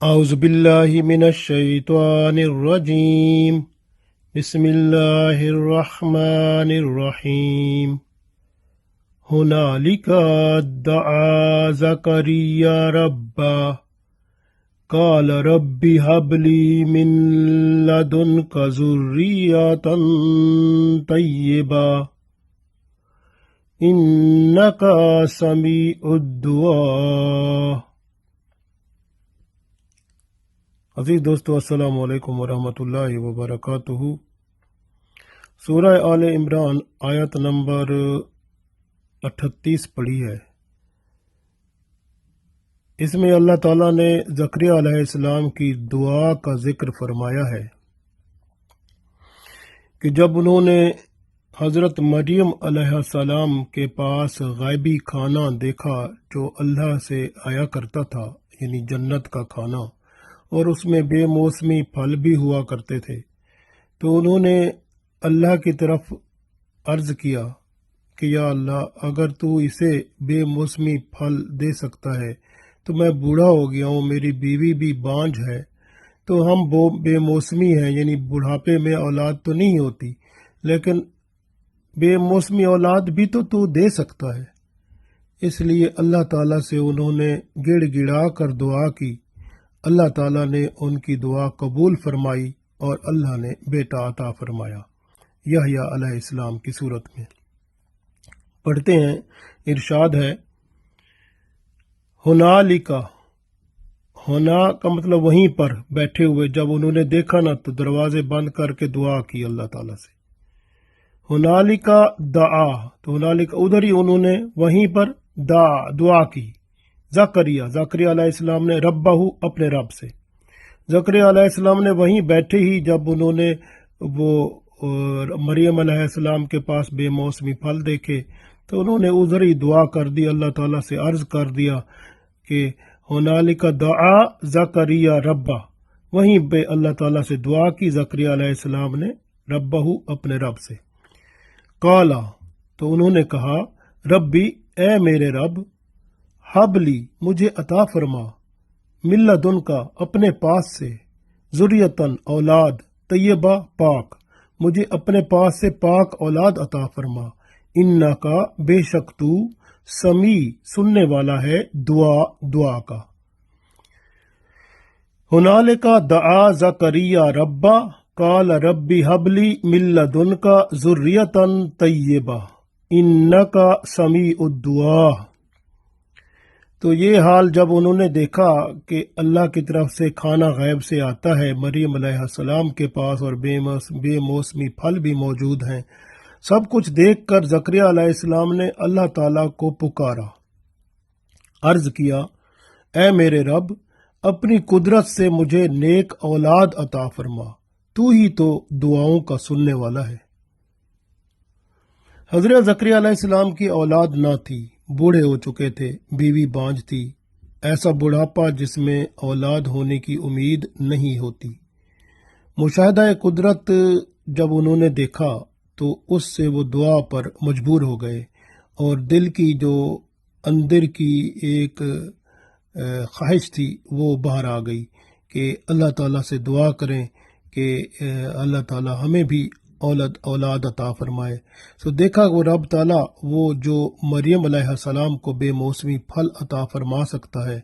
اعوذ باللہ من الشیطان الرجیم بسم اللہ الرحمن الرحیم ہنالک دعا زکریا ربہ قال رب ہب لی من لدنک ذریۃ طیبہ انک سمیع الدعاء۔ عزیز دوستو، السلام علیکم ورحمۃ اللہ وبرکاتہ۔ سورہ آل عمران آیت نمبر 38 پڑھی ہے۔ اس میں اللہ تعالیٰ نے زکریا علیہ السلام کی دعا کا ذکر فرمایا ہے کہ جب انہوں نے حضرت مریم علیہ السلام کے پاس غیبی کھانا دیکھا جو اللہ سے آیا کرتا تھا، یعنی جنت کا کھانا، اور اس میں بے موسمی پھل بھی ہوا کرتے تھے، تو انہوں نے اللہ کی طرف عرض کیا کہ یا اللہ، اگر تو اسے بے موسمی پھل دے سکتا ہے تو میں بوڑھا ہو گیا ہوں، میری بیوی بھی بانجھ ہے، تو ہم بے موسمی ہیں، یعنی بڑھاپے میں اولاد تو نہیں ہوتی، لیکن بے موسمی اولاد بھی تو دے سکتا ہے۔ اس لیے اللہ تعالیٰ سے انہوں نے گڑ گڑا کر دعا کی۔ اللہ تعالیٰ نے ان کی دعا قبول فرمائی اور اللہ نے بیٹا عطا فرمایا یحییٰ علیہ السلام کی صورت میں۔ پڑھتے ہیں، ارشاد ہے ہنالکا، ہونا کا مطلب وہیں پر بیٹھے ہوئے، جب انہوں نے دیکھا نا تو دروازے بند کر کے دعا کی اللہ تعالیٰ سے۔ ہنالکا دعا، تو ہنالکا ادھر ہی انہوں نے وہیں پر دعا کی۔ زکریا علیہ السلام نے ربہ، اپنے رب سے۔ زکریا علیہ السلام نے وہیں بیٹھے ہی جب انہوں نے وہ مریم علیہ السلام کے پاس بے موسمی پھل دیکھے تو انہوں نے ادھر ہی دعا کر دی، اللہ تعالیٰ سے عرض کر دیا کہ ہنالک دعا زکریا ربہ، وہیں پہ اللہ تعالیٰ سے دعا کی زکریا علیہ السلام نے ربہ، اپنے رب سے۔ قالا، تو انہوں نے کہا ربی، اے میرے رب، حبلی، مجھے عطا فرما، من لدنکا، اپنے پاس سے، ذریۃً، اولاد، طیبہ، پاک، مجھے اپنے پاس سے پاک اولاد عطا فرما، انکا، بے شک تو، سمیع، سننے والا ہے دعا کا۔ ہنالکا دعا زکریا ربہ قال ربی حبلی من لدنکا ذریۃً طیبہ انکا سمیع الدعاء۔ تو یہ حال جب انہوں نے دیکھا کہ اللہ کی طرف سے کھانا غیب سے آتا ہے مریم علیہ السلام کے پاس، اور بے موسمی پھل بھی موجود ہیں، سب کچھ دیکھ کر زکریا علیہ السلام نے اللہ تعالیٰ کو پکارا، عرض کیا، اے میرے رب، اپنی قدرت سے مجھے نیک اولاد عطا فرما، تو ہی تو دعاؤں کا سننے والا ہے۔ حضرت زکریا علیہ السلام کی اولاد نہ تھی، بوڑھے ہو چکے تھے، بیوی بانجھ تھی، ایسا بڑھاپا جس میں اولاد ہونے کی امید نہیں ہوتی۔ مشاہدہ قدرت جب انہوں نے دیکھا تو اس سے وہ دعا پر مجبور ہو گئے، اور دل کی جو اندر کی ایک خواہش تھی وہ باہر آ گئی کہ اللہ تعالیٰ سے دعا کریں کہ اللہ تعالیٰ ہمیں بھی اولاد عطا فرمائے۔ سو دیکھا وہ رب تعالیٰ، وہ جو مریم علیہ السلام کو بے موسمی پھل عطا فرما سکتا ہے،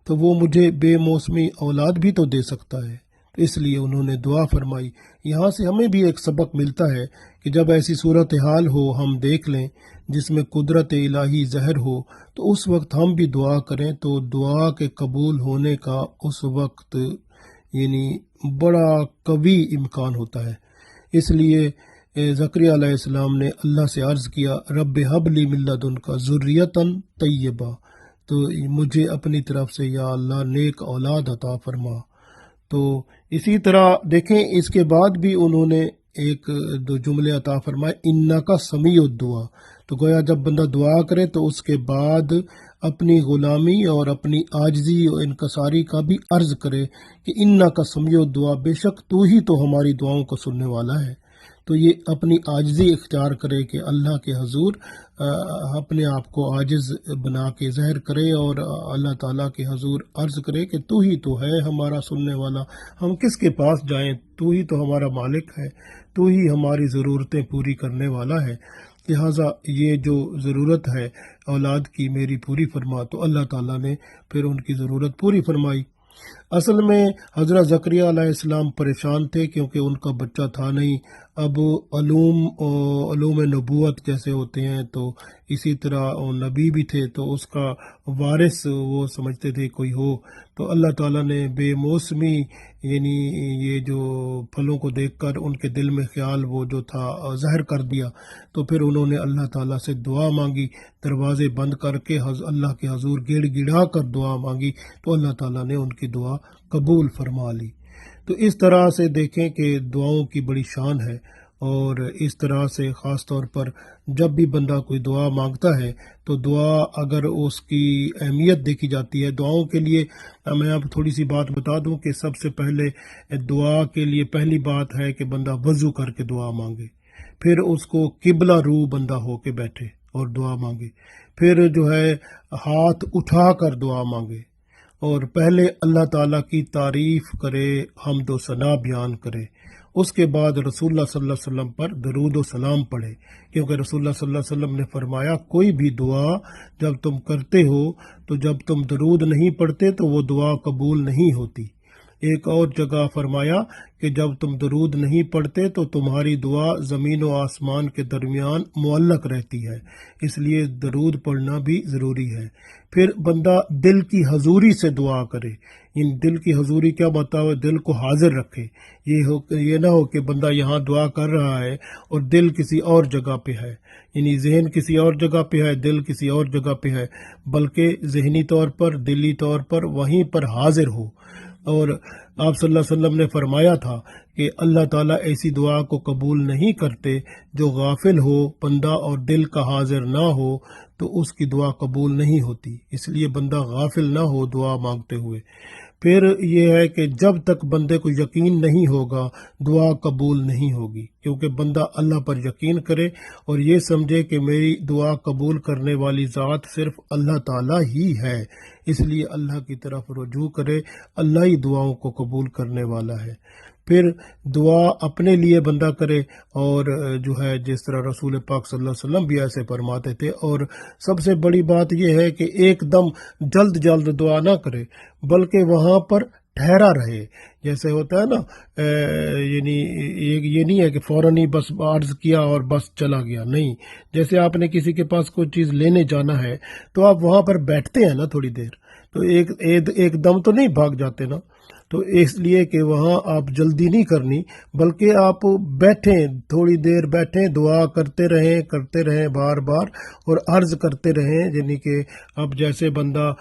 تو وہ مجھے بے موسمی اولاد بھی تو دے سکتا ہے، تو اس لیے انہوں نے دعا فرمائی۔ یہاں سے ہمیں بھی ایک سبق ملتا ہے کہ جب ایسی صورتحال ہو، ہم دیکھ لیں جس میں قدرت الہی ظاہر ہو، تو اس وقت ہم بھی دعا کریں تو دعا کے قبول ہونے کا اس وقت یعنی بڑا قوی امکان ہوتا ہے۔ اس لیے زکریا علیہ السلام نے اللہ سے عرض کیا، رب حب لی من لدنکا ذریۃً طیبہ، تو مجھے اپنی طرف سے یا اللہ نیک اولاد عطا فرما۔ تو اسی طرح دیکھیں اس کے بعد بھی انہوں نے ایک دو جملے عطا فرمائے، انکا سمیع الدعاء، تو گویا جب بندہ دعا کرے تو اس کے بعد اپنی غلامی اور اپنی عاجزی اور انکساری کا بھی عرض کرے کہ انکا سمیع الدعاء، بے شک تو ہی تو ہماری دعاؤں کو سننے والا ہے۔ تو یہ اپنی عاجزی اختیار کرے کہ اللہ کے حضور اپنے آپ کو عاجز بنا کے ظاہر کرے اور اللہ تعالیٰ کے حضور عرض کرے کہ تو ہی تو ہے ہمارا سننے والا، ہم کس کے پاس جائیں، تو ہی تو ہمارا مالک ہے، تو ہی ہماری ضرورتیں پوری کرنے والا ہے، لہٰذا یہ جو ضرورت ہے اولاد کی میری پوری فرما۔ تو اللہ تعالیٰ نے پھر ان کی ضرورت پوری فرمائی۔ اصل میں حضرت زکریہ علیہ السلام پریشان تھے کیونکہ ان کا بچہ تھا نہیں۔ اب علوم نبوت جیسے ہوتے ہیں تو اسی طرح نبی بھی تھے، تو اس کا وارث وہ سمجھتے تھے کوئی ہو، تو اللہ تعالیٰ نے بے موسمی یعنی یہ جو پھلوں کو دیکھ کر ان کے دل میں خیال وہ جو تھا ظاہر کر دیا، تو پھر انہوں نے اللہ تعالیٰ سے دعا مانگی، دروازے بند کر کے اللہ کے حضور گڑ گڑا کر دعا مانگی، تو اللہ تعالیٰ نے ان کی دعا قبول فرما لی۔ تو اس طرح سے دیکھیں کہ دعاؤں کی بڑی شان ہے، اور اس طرح سے خاص طور پر جب بھی بندہ کوئی دعا مانگتا ہے تو دعا اگر اس کی اہمیت دیکھی جاتی ہے دعاؤں کے لیے، میں آپ تھوڑی سی بات بتا دوں کہ سب سے پہلے دعا کے لیے پہلی بات ہے کہ بندہ وضو کر کے دعا مانگے، پھر اس کو قبلہ رو بندہ ہو کے بیٹھے اور دعا مانگے، پھر جو ہے ہاتھ اٹھا کر دعا مانگے، اور پہلے اللہ تعالیٰ کی تعریف کرے، حمد و ثنا بیان کرے، اس کے بعد رسول اللہ صلی اللہ علیہ وسلم پر درود و سلام پڑھے، کیونکہ رسول اللہ صلی اللہ علیہ وسلم نے فرمایا کوئی بھی دعا جب تم کرتے ہو تو جب تم درود نہیں پڑھتے تو وہ دعا قبول نہیں ہوتی۔ ایک اور جگہ فرمایا کہ جب تم درود نہیں پڑھتے تو تمہاری دعا زمین و آسمان کے درمیان معلق رہتی ہے، اس لیے درود پڑھنا بھی ضروری ہے۔ پھر بندہ دل کی حضوری سے دعا کرے، ان دل کی حضوری کیا بتاؤ، دل کو حاضر رکھے، یہ نہ ہو کہ بندہ یہاں دعا کر رہا ہے اور دل کسی اور جگہ پہ ہے، یعنی ذہن کسی اور جگہ پہ ہے، دل کسی اور جگہ پہ ہے، بلکہ ذہنی طور پر دلی طور پر وہیں پر حاضر ہو۔ اور آپ صلی اللہ علیہ وسلم نے فرمایا تھا کہ اللہ تعالیٰ ایسی دعا کو قبول نہیں کرتے جو غافل ہو بندہ اور دل کا حاضر نہ ہو تو اس کی دعا قبول نہیں ہوتی، اس لیے بندہ غافل نہ ہو دعا مانگتے ہوئے۔ پھر یہ ہے کہ جب تک بندے کو یقین نہیں ہوگا دعا قبول نہیں ہوگی، کیونکہ بندہ اللہ پر یقین کرے اور یہ سمجھے کہ میری دعا قبول کرنے والی ذات صرف اللہ تعالیٰ ہی ہے، اس لیے اللہ کی طرف رجوع کرے، اللہ ہی دعاؤں کو قبول کرنے والا ہے۔ پھر دعا اپنے لیے بندہ کرے، اور جو ہے جس طرح رسول پاک صلی اللہ علیہ وسلم بھی ایسے فرماتے تھے، اور سب سے بڑی بات یہ ہے کہ ایک دم جلد دعا نہ کرے بلکہ وہاں پر ٹھہرا رہے، جیسے ہوتا ہے نا یعنی یہ نہیں ہے کہ فوراً ہی بس عرض کیا اور بس چلا گیا، نہیں، جیسے آپ نے کسی کے پاس کوئی چیز لینے جانا ہے تو آپ وہاں پر بیٹھتے ہیں نا تھوڑی دیر، تو ایک دم تو نہیں بھاگ جاتے نا، تو اس لیے کہ وہاں آپ جلدی نہیں کرنی بلکہ آپ بیٹھیں، تھوڑی دیر بیٹھیں، دعا کرتے رہیں بار بار، اور عرض کرتے رہیں، یعنی کہ اب جیسے بندہ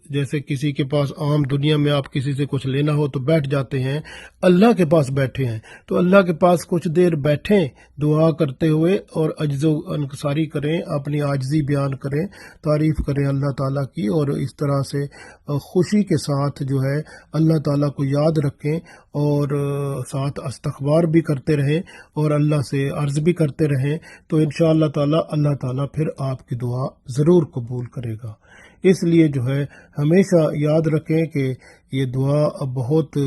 جیسے کسی کے پاس عام دنیا میں آپ کسی سے کچھ لینا ہو تو بیٹھ جاتے ہیں، اللہ کے پاس بیٹھے ہیں تو اللہ کے پاس کچھ دیر بیٹھیں دعا کرتے ہوئے، اور عجز و انکساری کریں، اپنی عاجزی بیان کریں، تعریف کریں اللہ تعالیٰ کی، اور اس طرح سے خوشی کے ساتھ جو ہے اللہ تعالیٰ کو یاد رکھیں، اور ساتھ استغفار بھی کرتے رہیں اور اللہ سے عرض بھی کرتے رہیں، تو انشاءاللہ تعالیٰ اللہ تعالیٰ پھر آپ کی دعا ضرور قبول کرے گا۔ اس لیے جو ہے ہمیشہ یاد رکھیں کہ یہ دعا بہت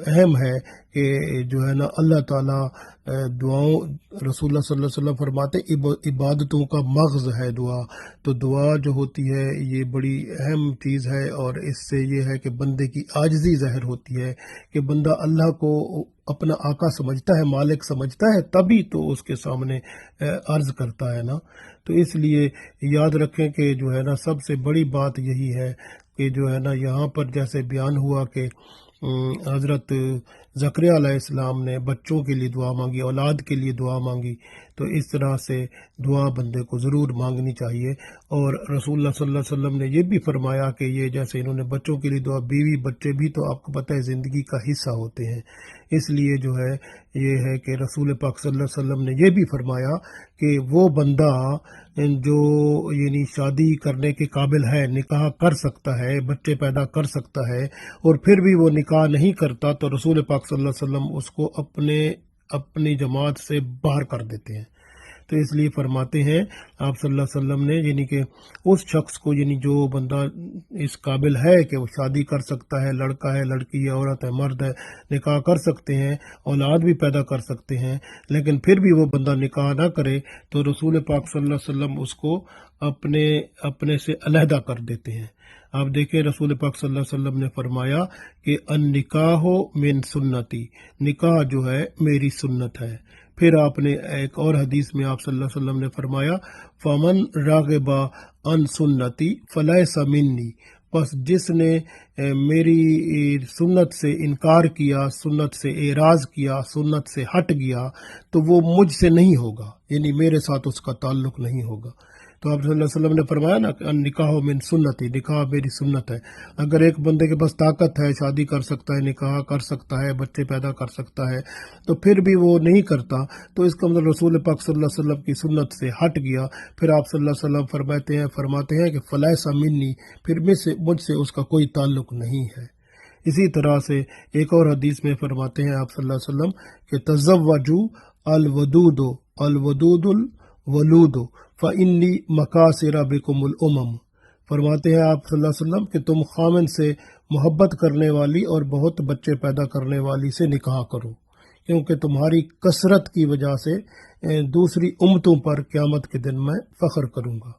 اہم ہے، کہ جو ہے نا اللہ تعالیٰ دعاؤں، رسول اللہ صلی اللہ علیہ وسلم فرماتے عبادتوں کا مغز ہے دعا، تو دعا جو ہوتی ہے یہ بڑی اہم چیز ہے، اور اس سے یہ ہے کہ بندے کی عاجزی ظاہر ہوتی ہے، کہ بندہ اللہ کو اپنا آقا سمجھتا ہے، مالک سمجھتا ہے، تبھی تو اس کے سامنے عرض کرتا ہے نا۔ تو اس لیے یاد رکھیں کہ جو ہے نا سب سے بڑی بات یہی ہے کہ جو ہے نا یہاں پر جیسے بیان ہوا کہ حضرت زکریا علیہ السلام نے بچوں کے لیے دعا مانگی، اولاد کے لیے دعا مانگی، تو اس طرح سے دعا بندے کو ضرور مانگنی چاہیے۔ اور رسول اللہ صلی اللہ علیہ وسلم نے یہ بھی فرمایا کہ یہ جیسے انہوں نے بچوں کے لیے دعا، بیوی بچے بھی تو آپ کو پتہ ہے زندگی کا حصہ ہوتے ہیں، اس لیے جو ہے یہ ہے کہ رسول پاک صلی اللہ علیہ وسلم نے یہ بھی فرمایا کہ وہ بندہ جو یعنی شادی کرنے کے قابل ہے، نکاح کر سکتا ہے، بچے پیدا کر سکتا ہے، اور پھر بھی وہ نکاح نہیں کرتا تو رسول پاک صلی اللہ علیہ وسلم اس کو اپنے اپنی جماعت سے باہر کر دیتے ہیں۔ تو اس لیے فرماتے ہیں آپ صلی اللہ علیہ وسلم نے، یعنی کہ اس شخص کو، یعنی جو بندہ اس قابل ہے کہ وہ شادی کر سکتا ہے، لڑکا ہے، لڑکی ہے، عورت ہے، مرد ہے، نکاح کر سکتے ہیں، اولاد بھی پیدا کر سکتے ہیں، لیکن پھر بھی وہ بندہ نکاح نہ کرے تو رسول پاک صلی اللہ علیہ وسلم اس کو اپنے سے علیحدہ کر دیتے ہیں۔ آپ دیکھیں رسول پاک صلی اللہ علیہ وسلم نے فرمایا کہ النکاح من سنتی، نکاح جو ہے میری سنت ہے۔ پھر آپ نے ایک اور حدیث میں آپ صلی اللہ علیہ وسلم نے فرمایا فمن راغب عن سنتی فلیس منی، بس جس نے میری سنت سے انکار کیا، سنت سے اعراض کیا، سنت سے ہٹ گیا تو وہ مجھ سے نہیں ہوگا، یعنی میرے ساتھ اس کا تعلق نہیں ہوگا۔ تو آپ صلی اللہ علیہ وسلم نے فرمایا نا کہ نکاح من سنتی، نکاح میری سنت ہے۔ اگر ایک بندے کے پاس طاقت ہے، شادی کر سکتا ہے، نکاح کر سکتا ہے، بچے پیدا کر سکتا ہے، تو پھر بھی وہ نہیں کرتا تو اس کا مطلب رسول پاک صلی اللہ علیہ وسلم کی سنت سے ہٹ گیا۔ پھر آپ صلی اللہ علیہ وسلم فرماتے ہیں کہ فلیس منی، پھر مجھ سے اس کا کوئی تعلق نہیں ہے۔ اسی طرح سے ایک اور حدیث میں فرماتے ہیں آپ صلی اللہ علیہ وسلم کہ تزوجوا الودود الودود الولود فإنی مکاثر بکم الامم، فرماتے ہیں آپ صلی اللہ علیہ وسلم کہ تم خامن سے محبت کرنے والی اور بہت بچے پیدا کرنے والی سے نکاح کرو، کیونکہ تمہاری کثرت کی وجہ سے دوسری امتوں پر قیامت کے دن میں فخر کروں گا۔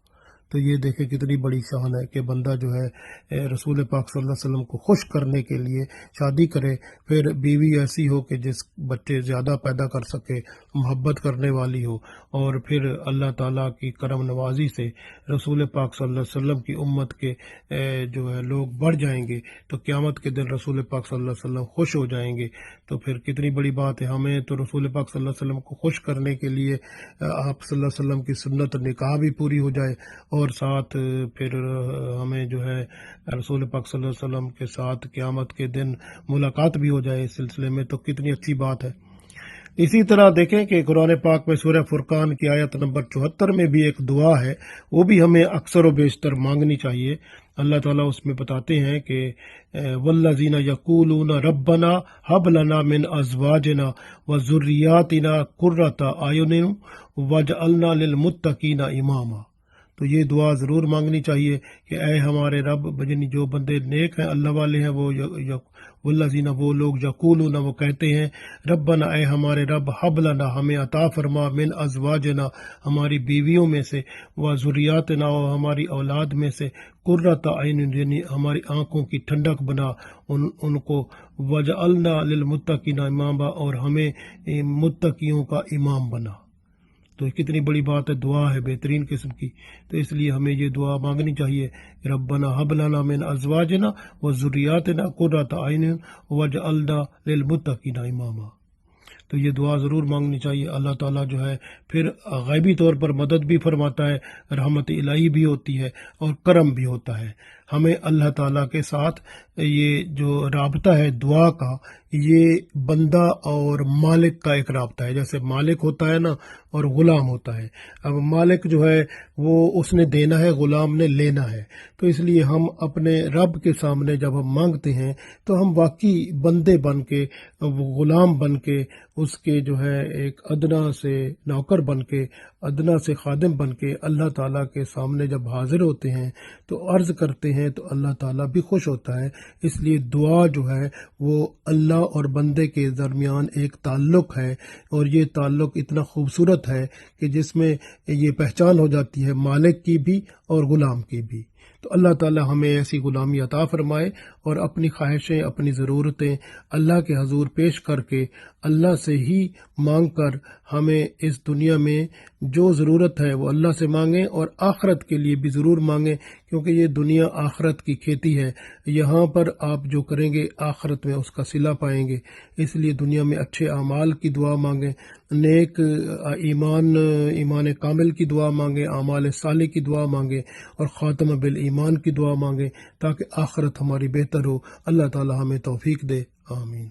تو یہ دیکھیں کتنی بڑی شان ہے کہ بندہ جو ہے رسول پاک صلی اللہ علیہ وسلم کو خوش کرنے کے لیے شادی کرے، پھر بیوی ایسی ہو کہ جس بچے زیادہ پیدا کر سکے، محبت کرنے والی ہو، اور پھر اللہ تعالیٰ کی کرم نوازی سے رسول پاک صلی اللہ علیہ وسلم کی امت کے جو ہے لوگ بڑھ جائیں گے تو قیامت کے دن رسول پاک صلی اللہ علیہ وسلم خوش ہو جائیں گے۔ تو پھر کتنی بڑی بات ہے۔ ہمیں تو رسول پاک صلی اللہ علیہ وسلم کو خوش کرنے کے لیے آپ صلی اللہ علیہ وسلم کی سنت نکاح بھی پوری ہو جائے، اور ساتھ پھر ہمیں جو ہے رسول پاک صلی اللہ علیہ وسلم کے ساتھ قیامت کے دن ملاقات بھی ہو جائے اس سلسلے میں، تو کتنی اچھی بات ہے۔ اسی طرح دیکھیں کہ قرآن پاک میں سورہ فرقان کی آیت نمبر 74 میں بھی ایک دعا ہے، وہ بھی ہمیں اکثر و بیشتر مانگنی چاہیے۔ اللہ تعالیٰ اس میں بتاتے ہیں کہ والذین یقولون ربنا ھب لنا من ازواجنا وذریاتنا قرۃ اعین واجعلنا للمتقین اماما۔ تو یہ دعا ضرور مانگنی چاہیے کہ اے ہمارے رب، یعنی جو بندے نیک ہیں، اللہ والے ہیں، وہ والذین، وہ لوگ یقولون، وہ کہتے ہیں ربنا، اے ہمارے رب، ھب لنا، ہمیں عطا فرما، من ازواجنا، ہماری بیویوں میں سے، و ذریاتنا، اور ہماری اولاد میں سے، قرۃ اعین، یعنی ہماری آنکھوں کی ٹھنڈک بنا ان کو، وجعلنا للمتقین اماما، اور ہمیں متقیوں کا امام بنا۔ تو کتنی بڑی بات ہے، دعا ہے بہترین قسم کی۔ تو اس لیے ہمیں یہ دعا مانگنی چاہیے، ربنا ھب لنا من ازواجنا وذریاتنا قرۃ اعین واجعلنا للمتقین اماما۔ تو یہ دعا ضرور مانگنی چاہیے۔ اللہ تعالیٰ جو ہے پھر غیبی طور پر مدد بھی فرماتا ہے، رحمت الہی بھی ہوتی ہے اور کرم بھی ہوتا ہے۔ ہمیں اللہ تعالیٰ کے ساتھ یہ جو رابطہ ہے دعا کا، یہ بندہ اور مالک کا ایک رابطہ ہے۔ جیسے مالک ہوتا ہے نا اور غلام ہوتا ہے، اب مالک جو ہے وہ اس نے دینا ہے، غلام نے لینا ہے۔ تو اس لیے ہم اپنے رب کے سامنے جب ہم مانگتے ہیں تو ہم واقعی بندے بن کے، غلام بن کے، اس کے جو ہے ایک ادنا سے نوکر بن کے، ادنا سے خادم بن کے اللہ تعالیٰ کے سامنے جب حاضر ہوتے ہیں تو عرض کرتے ہیں تو اللہ تعالیٰ بھی خوش ہوتا ہے۔ اس لیے دعا جو ہے وہ اللہ اور بندے کے درمیان ایک تعلق ہے، اور یہ تعلق اتنا خوبصورت ہے کہ جس میں یہ پہچان ہو جاتی ہے مالک کی بھی اور غلام کی بھی۔ تو اللہ تعالیٰ ہمیں ایسی غلامی عطا فرمائے، اور اپنی خواہشیں، اپنی ضرورتیں اللہ کے حضور پیش کر کے، اللہ سے ہی مانگ کر، ہمیں اس دنیا میں جو ضرورت ہے وہ اللہ سے مانگیں، اور آخرت کے لیے بھی ضرور مانگیں، کیونکہ یہ دنیا آخرت کی کھیتی ہے۔ یہاں پر آپ جو کریں گے آخرت میں اس کا صلہ پائیں گے۔ اس لیے دنیا میں اچھے اعمال کی دعا مانگیں، نیک ایمان کامل کی دعا مانگیں، اعمال صالح کی دعا مانگیں، اور خاتمہ بالایمان کی دعا مانگیں، تاکہ آخرت ہماری بہتر ہو۔ اللہ تعالی ہمیں توفیق دے، آمین۔